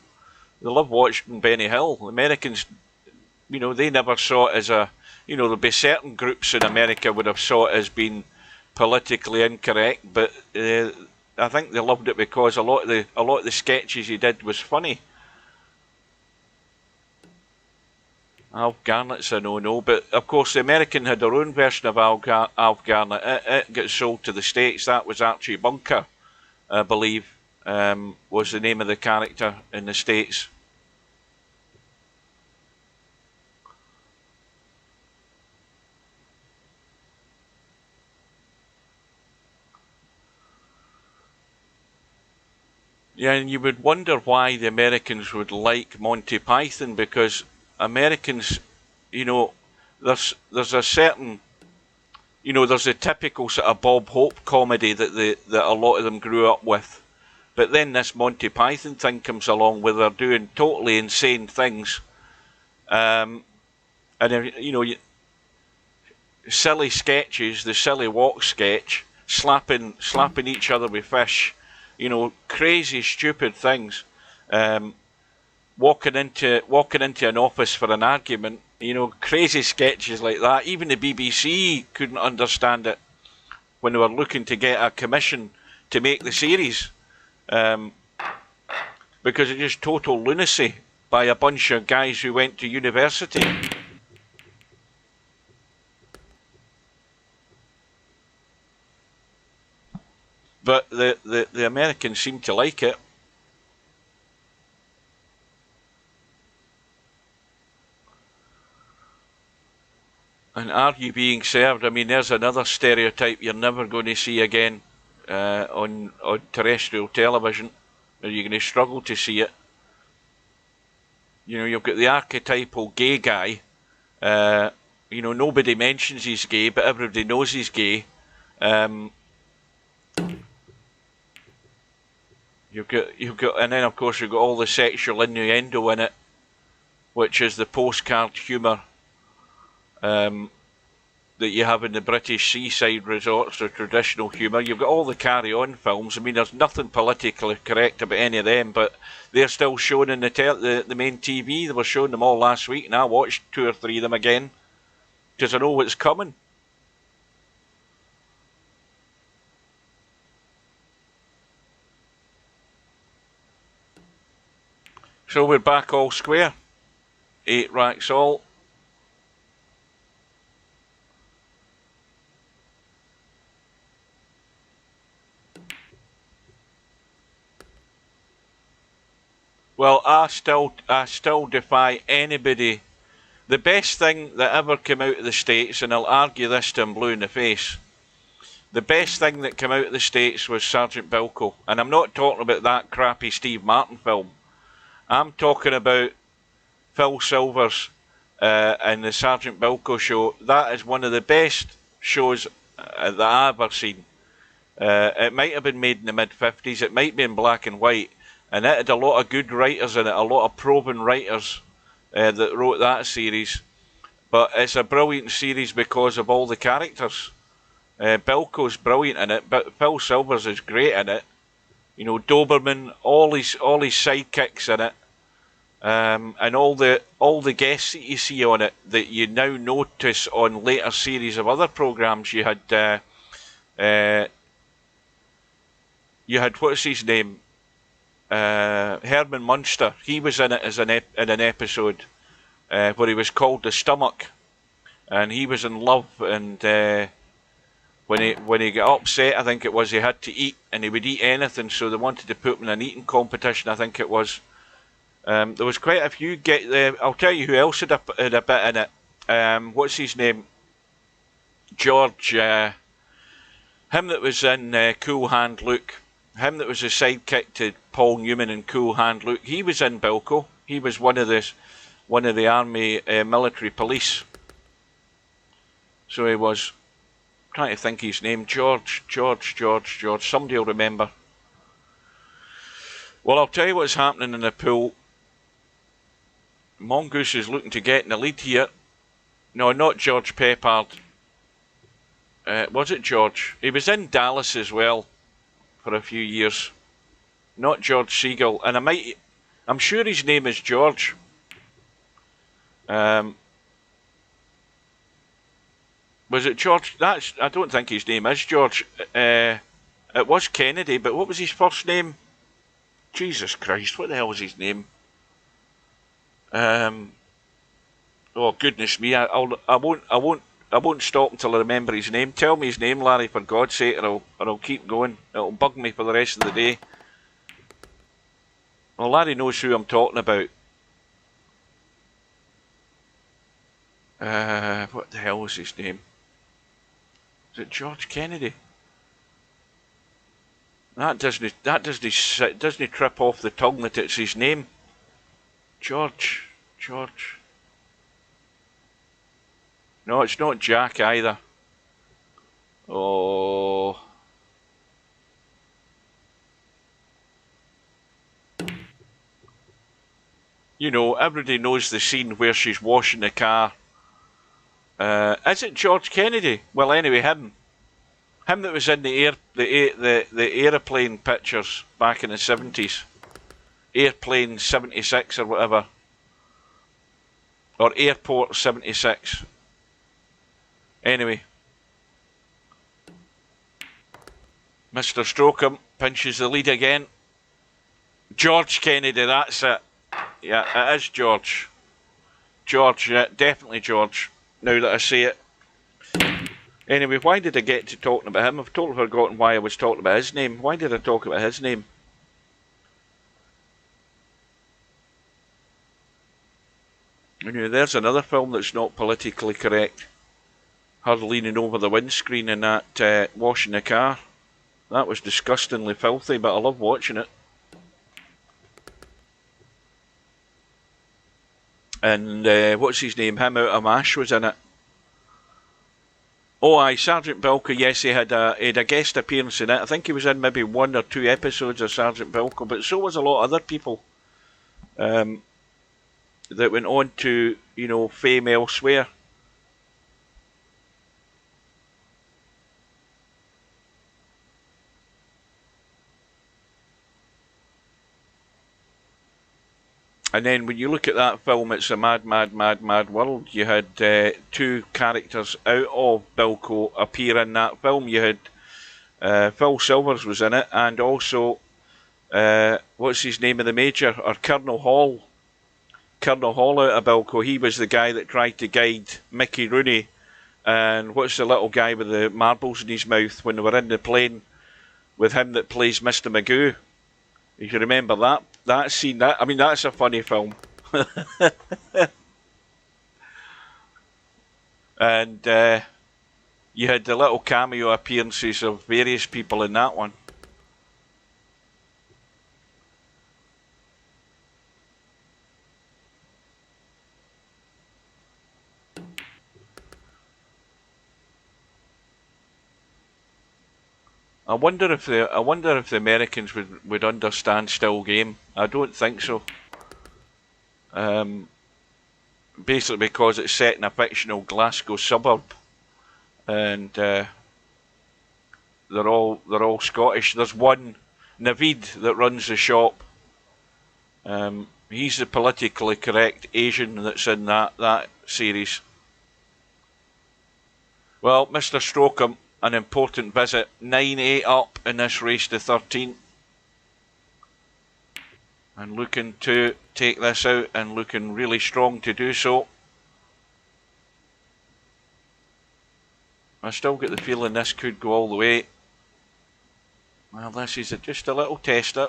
They loved watching Benny Hill. The Americans, you know, they never saw it as a, you know, there'll be certain groups in America would have saw it as being politically incorrect, but I think they loved it because a lot of the sketches he did was funny. Alf Garnett's a no-no, but of course the American had their own version of Alf Garnett. It got sold to the States. That was Archie Bunker, I believe, was the name of the character in the States. Yeah, and you would wonder why the Americans would like Monty Python, because Americans, you know, there's a certain, there's a typical sort of Bob Hope comedy that a lot of them grew up with. But then this Monty Python thing comes along where they're doing totally insane things. And, silly sketches, the silly walk sketch, slapping each other with fish, crazy, stupid things. Walking into an office for an argument, crazy sketches like that. Even the BBC couldn't understand it when they were looking to get a commission to make the series, because it's just total lunacy by a bunch of guys who went to university. But the Americans seem to like it. And are you being served? I mean, there's another stereotype you're never going to see again on terrestrial television. You're going to struggle to see it. You've got the archetypal gay guy. Nobody mentions he's gay, but everybody knows he's gay. You've got, and then of course you've got all the sexual innuendo in it, which is the postcard humour that you have in the British seaside resorts, or traditional humour. You've got all the Carry On films. I mean, there's nothing politically correct about any of them, but they're still shown in the main TV. They were showing them all last week, and I watched 2 or 3 of them again because I know what's coming. So we're back all square. 8 racks all. Well, I still defy anybody. The best thing that ever came out of the States, and I'll argue this till I'm blue in the face, the best thing that came out of the States was Sergeant Bilko. And I'm not talking about that crappy Steve Martin film. I'm talking about Phil Silvers and the Sergeant Bilko show. That is one of the best shows that I've ever seen. It might have been made in the mid-50s. It might be in black and white. And it had a lot of good writers in it, a lot of probing writers that wrote that series. But it's a brilliant series because of all the characters. Bilko's brilliant in it, but Phil Silvers is great in it. Doberman, all his sidekicks in it, and all the guests that you see on it that you now notice on later series of other programmes. You had what's his name? Herman Munster. He was in it as in an episode where he was called the Stomach, and he was in love, and when he got upset, I think it was, he had to eat, and he would eat anything, so they wanted to put him in an eating competition, I think it was. There was quite a few. I'll tell you who else had a bit in it. What's his name? George. Him that was in Cool Hand Luke. Him that was a sidekick to Paul Newman in Cool Hand Luke. He was in Bilko. He was one of the army military police. So he was. I'm trying to think his name. George. Somebody will remember. Well, I'll tell you what's happening in the pool. Mongoose is looking to get in the lead here. No, not George Peppard. Was it George? He was in Dallas as well for a few years. Not George Segal. And I'm sure his name is George. Was it George? I don't think his name is George. It was Kennedy, but what was his first name? Jesus Christ, what the hell was his name? Oh goodness me! I won't stop until I remember his name. Tell me his name, Larry, for God's sake, or I'll keep going. It'll bug me for the rest of the day. Well, Larry knows who I'm talking about. What the hell was his name? Is it George Kennedy? That doesn't trip off the tongue that it's his name. George. No, it's not Jack either. Oh. You know, everybody knows the scene where she's washing the car. Is it George Kennedy? Well, anyway, him that was in the aeroplane pictures back in the 70s. Airplane 76 or whatever. Or Airport 76. Anyway. Mr. Strokem pinches the lead again. George Kennedy, that's it. Yeah, it is George. George, yeah, definitely George. Now that I say it. Anyway, why did I get to talking about him? I've totally forgotten why I was talking about his name. Why did I talk about his name? You know, there's another film that's not politically correct. Her leaning over the windscreen and that washing the car. That was disgustingly filthy, but I love watching it. And what's his name? Him out of MASH was in it. Oh, aye, Sergeant Bilko, yes, he had a guest appearance in it. I think he was in maybe 1 or 2 episodes of Sergeant Bilko, but so was a lot of other people that went on to, you know, fame elsewhere. And then when you look at that film, it's a mad, mad, mad, mad world. You had 2 characters out of Bilko appear in that film. You had Phil Silvers was in it, and also, what's his name of the Major? Or Colonel Hall. Colonel Hall out of Bilko. He was the guy that tried to guide Mickey Rooney. And what's the little guy with the marbles in his mouth when they were in the plane with him that plays Mr. Magoo? If you remember that scene, I mean, that's a funny film. And you had the little cameo appearances of various people in that one. I wonder if the Americans would understand still game. I don't think so. Basically because it's set in a fictional Glasgow suburb, and they're all Scottish. There's one, Naveed, that runs the shop. He's the politically correct Asian that's in that series. Well, Mr. Strokem, an important visit, 9-8 up in this race to 13. And looking to take this out and looking really strong to do so. I still get the feeling this could go all the way. Well, this is just a little tester.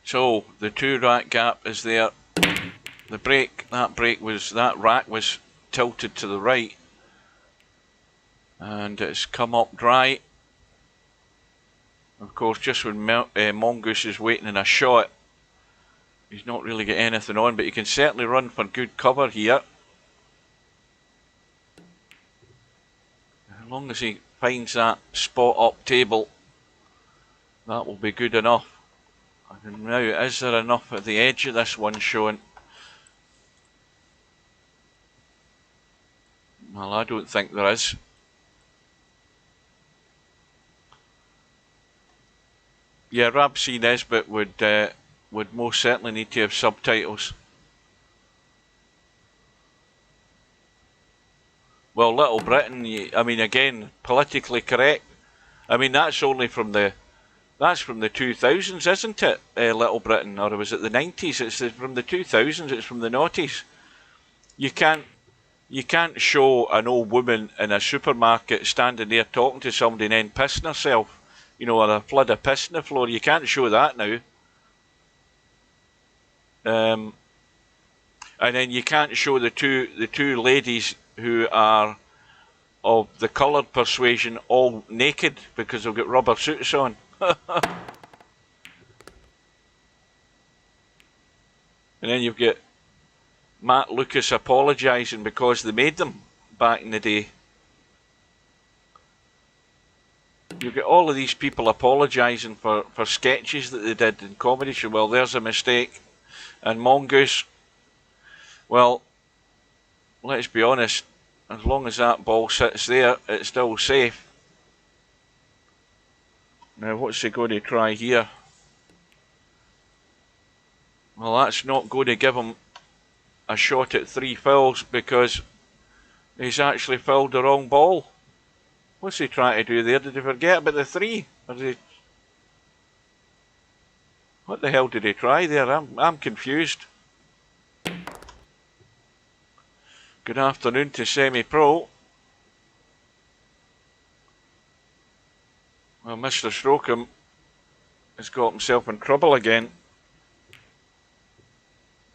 So the 2 rack gap is there. The brake, that rack was tilted to the right, and it's come up dry. Of course, just when Mongoose is waiting in a shot, he's not really got anything on, but he can certainly run for good cover here. As long as he finds that spot up table, that will be good enough. And now, is there enough at the edge of this one showing? Well, I don't think there is. Yeah, Rab C. Nesbitt would most certainly need to have subtitles. Well, Little Britain, I mean, again, politically correct. I mean, that's only from the 2000s, isn't it? Little Britain, or was it the 90s? It's from the 2000s. It's from the noughties. You can't show an old woman in a supermarket standing there talking to somebody and then pissing herself, you know, or a flood of piss on the floor. You can't show that now. And then you can't show the two ladies who are of the coloured persuasion all naked because they've got rubber suits on. And then you've got Matt Lucas apologising because they made them back in the day. You've got all of these people apologising for sketches that they did in comedy show. Well, there's a mistake. And Mongoose, well, let's be honest, as long as that ball sits there, it's still safe. Now, what's he going to try here? Well, that's not going to give him a shot at 3 fouls because he's actually fouled the wrong ball. What's he trying to do there? Did he forget about the 3? Or did he... What the hell did he try there? I'm confused. Good afternoon to Semi-Pro. Well, Mr. Strokem has got himself in trouble again.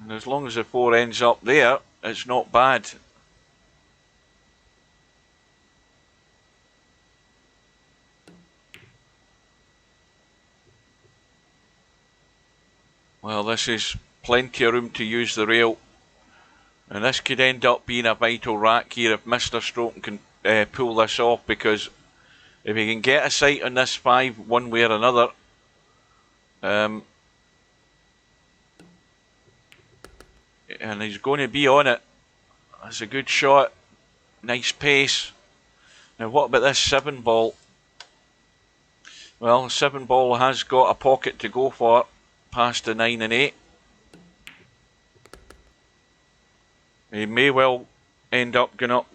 And as long as the 4 ends up there, it's not bad. Well, this is plenty of room to use the rail. And this could end up being a vital rack here if Mr. Strokem can pull this off, because if he can get a sight on this 5 one way or another, and he's going to be on it. That's a good shot. Nice pace. Now what about this 7 ball? Well, 7 ball has got a pocket to go for past the 9 and 8. He may well end up going up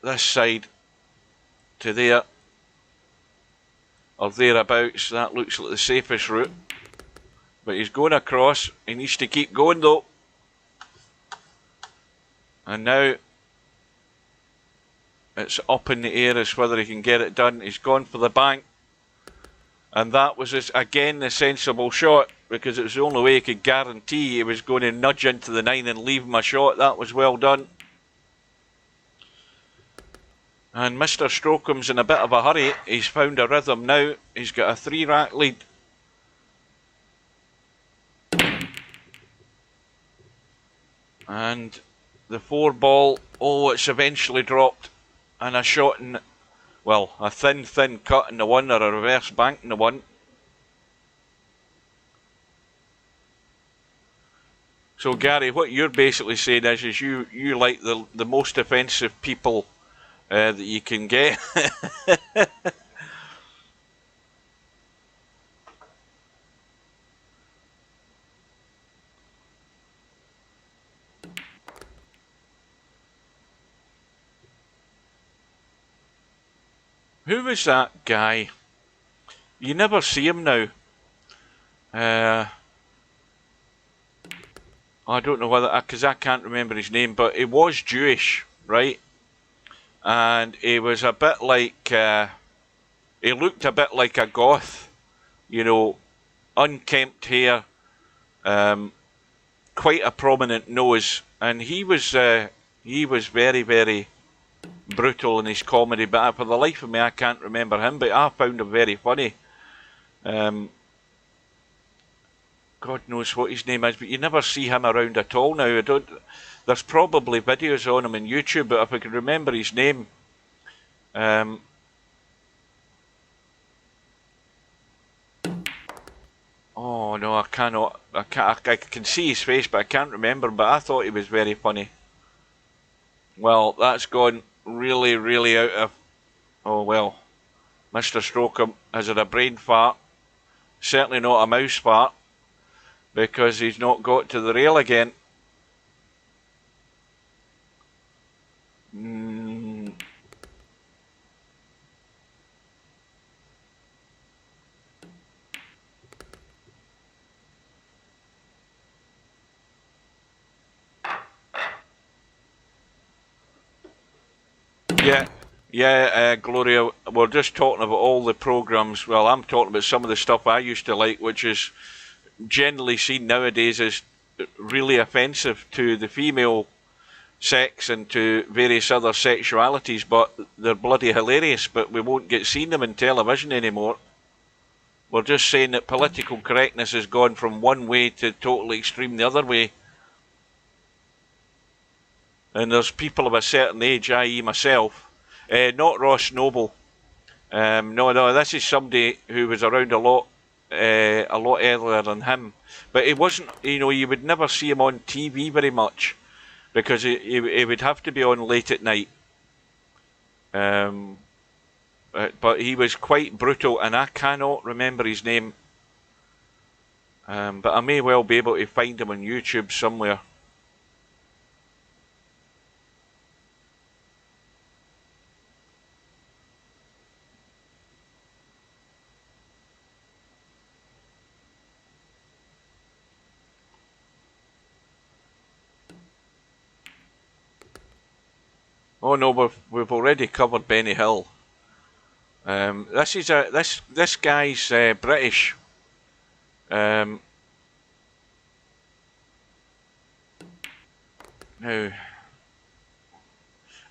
this side to there or thereabouts. That looks like the safest route. But he's going across. He needs to keep going though. And now it's up in the air as whether he can get it done. He's gone for the bank. And that was, again, the sensible shot, because it was the only way he could guarantee he was going to nudge into the 9 and leave him a shot. That was well done. And Mr. Strokem's in a bit of a hurry. He's found a rhythm now. He's got a 3 rack lead. And the 4 ball, oh, it's eventually dropped. And a shot in... Well, a thin cut in the 1 or a reverse bank in the 1. So Gary, what you're basically saying is you like the most offensive people that you can get. Who was that guy? You never see him now. I don't know whether, because I can't remember his name, but he was Jewish, right? And he was a bit like, he looked a bit like a goth, you know, unkempt hair, quite a prominent nose, and he was very, very brutal in his comedy, but for the life of me I can't remember him, but I found him very funny. God knows what his name is, but you never see him around at all now. There's probably videos on him on YouTube, but if I can remember his name. Oh no, I cannot. I can see his face, but I can't remember. But I thought he was very funny. Well, that's gone really, really out of... Oh well. Mr. Strokem has had a brain fart. Certainly not a mouse fart, because he's not got to the rail again. Yeah, Gloria, we're just talking about all the programmes. Well, I'm talking about some of the stuff I used to like, which is generally seen nowadays as really offensive to the female sex and to various other sexualities, but they're bloody hilarious, but we won't get seen them in television anymore. We're just saying that political correctness has gone from one way to totally extreme the other way. And there's people of a certain age, i.e. myself, not Ross Noble. No, this is somebody who was around a lot earlier than him. But it wasn't, you would never see him on TV very much, because he would have to be on late at night. But he was quite brutal, and I cannot remember his name. But I may well be able to find him on YouTube somewhere. Oh no, we've already covered Benny Hill. This guy's British. Now,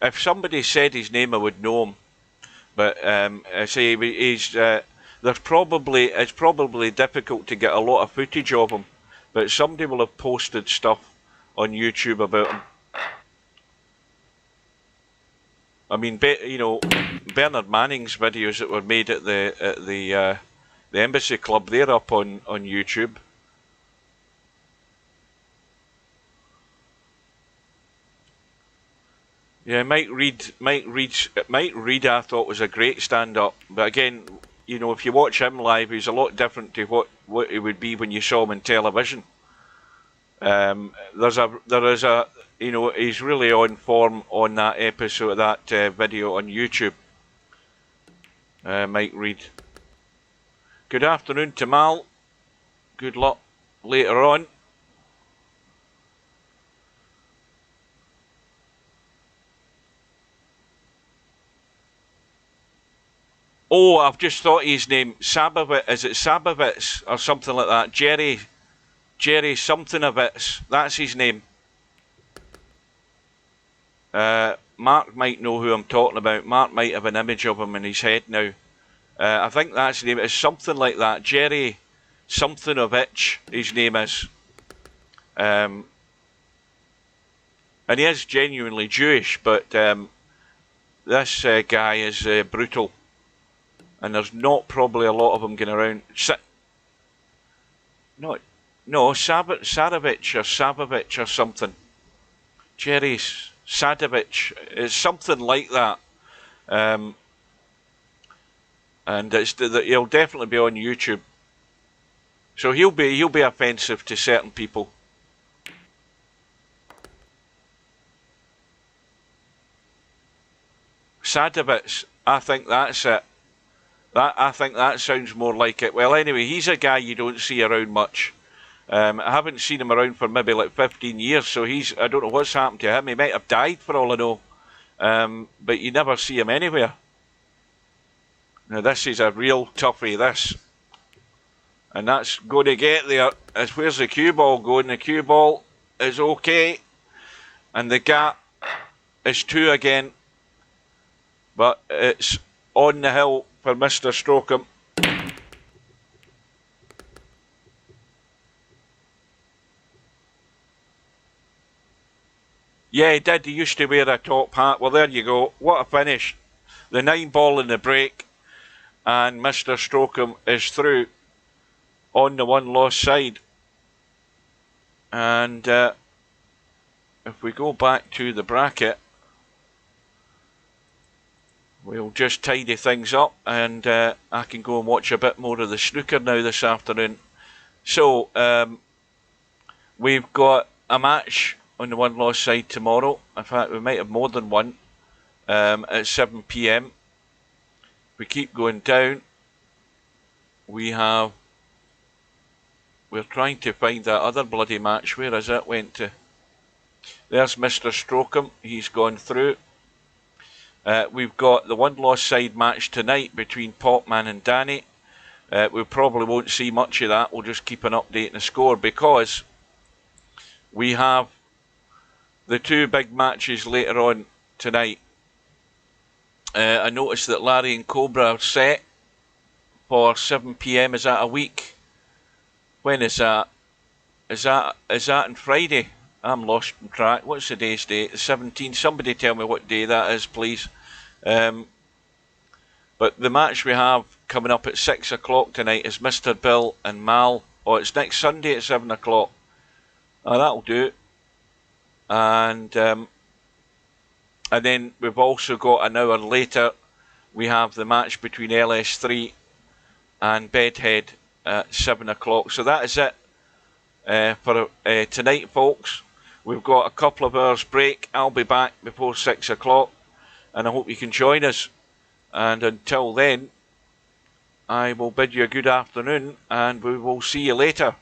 if somebody said his name, I would know him. But I say he's it's probably difficult to get a lot of footage of him. But somebody will have posted stuff on YouTube about him. I mean, Bernard Manning's videos that were made at the Embassy Club, they're up on YouTube. Yeah, Mike Reid, I thought was a great stand-up. But again, if you watch him live, he's a lot different to what he would be when you saw him on television. He's really on form on that episode, that video on YouTube. Mike Reid. Good afternoon to Mal. Good luck later on. Oh, I've just thought his name. Sabovitz. Is it Sabovitz or something like that? Jerry something of it. That's his name. Mark might know who I'm talking about. Mark might have an image of him in his head now. I think that's his name. It's something like that. Jerry something of it, his name is. And he is genuinely Jewish, but this guy is brutal. And there's not probably a lot of them going around. No, Sarovich or something. Jerry Sadovich. It's something like that. And he'll definitely be on YouTube. So he'll be offensive to certain people. Sadovich, I think that's it. I think that sounds more like it. Well, anyway, he's a guy you don't see around much. I haven't seen him around for maybe like 15 years, so I don't know what's happened to him. He might have died for all I know. But you never see him anywhere. Now this is a real toughie, this. And that's going to get there. Where's the cue ball going? The cue ball is okay. And the gap is 2 again. But it's on the hill for Mr. Strokem. Yeah, he did. He used to wear a top hat. Well, there you go. What a finish. The 9 ball in the break. And Mr. Strokem is through on the one lost side. And if we go back to the bracket, we'll just tidy things up, and I can go and watch a bit more of the snooker now this afternoon. So, we've got a match on the one lost side tomorrow. In fact, we might have more than one at 7 PM. We keep going down. We're trying to find that other bloody match. Where has it went to? There's Mr. Strokem. He's gone through. We've got the one lost side match tonight between Popman and Danny. We probably won't see much of that. We'll just keep an update and a score, because we have the two big matches later on tonight. I noticed that Larry and Cobra are set for 7 PM. Is that a week? When is that? Is that on Friday? I'm lost in track. What's today's date? The 17th. Somebody tell me what day that is, please. But the match we have coming up at 6 o'clock tonight is Mr. Bill and Mal. Oh, it's next Sunday at 7 o'clock. Oh, that'll do. And then we've also got an hour later, we have the match between LS3 and Bedhead at 7 o'clock. So that is it for tonight, folks. We've got a couple of hours break. I'll be back before 6 o'clock, and I hope you can join us. And until then, I will bid you a good afternoon, and we will see you later.